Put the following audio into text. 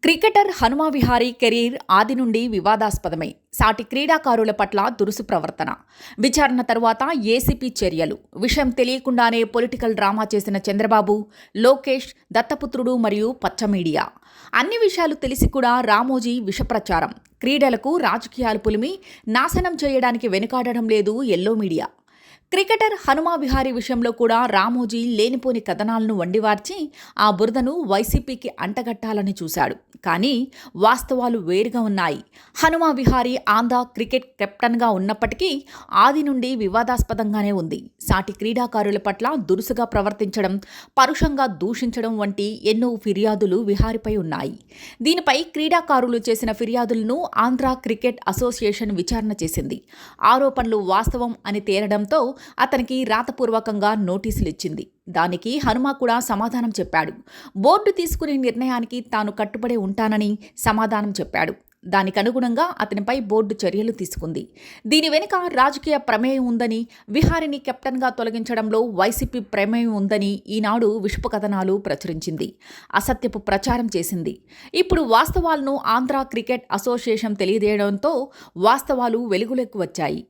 Cricketer Hanuma Vihari career ఆది నుండి వివాదాస్పదమే. సాటి క్రీడాకారుల పట్ల దురుసు ప్రవర్తన. విచారణ తరువాత ఏసీపీ చర్యలు. విషయం తెలియకుండానే పొలిటికల్ డ్రామా చేసిన చంద్రబాబు, లోకేష్, దత్తపుత్రుడు మరియు పచ్చ మీడియా. అన్ని విషయాలు తెలిసి కూడా రామోజీ విషప్రచారం. క్రీడలకు రాజకీయాలు పులిమి నాశనం చేయడానికి వెనుకాడడం లేదు yellow media. Cricketer Hanuma Vihari విషయంలో కూడా రామోజీ లేనిపోని కథనాలను వండివార్చి ఆ బురదను వైసీపీకి అంటగట్టాలని చూశాడు. కానీ వాస్తవాలు వేరుగా ఉన్నాయి. హనుమా విహారీ ఆంధ్ర క్రికెట్ కెప్టెన్గా ఉన్నప్పటికీ ఆది నుండి వివాదాస్పదంగానే ఉంది. సాటి క్రీడాకారుల పట్ల దురుసుగా ప్రవర్తించడం, పరుషంగా దూషించడం వంటి ఎన్నో ఫిర్యాదులు విహారీపై ఉన్నాయి. దీనిపై క్రీడాకారులు చేసిన ఫిర్యాదులను ఆంధ్ర క్రికెట్ అసోసియేషన్ విచారణ చేసింది. ఆరోపణలు వాస్తవం అని తేలడంతో అతనికి రాతపూర్వకంగా నోటీసులు ఇచ్చింది. దానికి హనుమా కూడా సమాధానం చెప్పాడు. బోర్డు తీసుకునే నిర్ణయానికి తాను కట్టుబడి ఉంటానని సమాధానం చెప్పాడు. దానికనుగుణంగా అతనిపై బోర్డు చర్యలు తీసుకుంది. దీని వెనుక రాజకీయ ప్రమేయం ఉందని, విహారీని కెప్టెన్గా తొలగించడంలో వైసీపీ ప్రమేయం ఉందని ఈనాడు విషపు కథనాలు ప్రచురించింది. అసత్యపు ప్రచారం చేసింది. ఇప్పుడు వాస్తవాలను ఆంధ్ర క్రికెట్ అసోసియేషన్ తెలియజేయడంతో వాస్తవాలు వెలుగులోకి వచ్చాయి.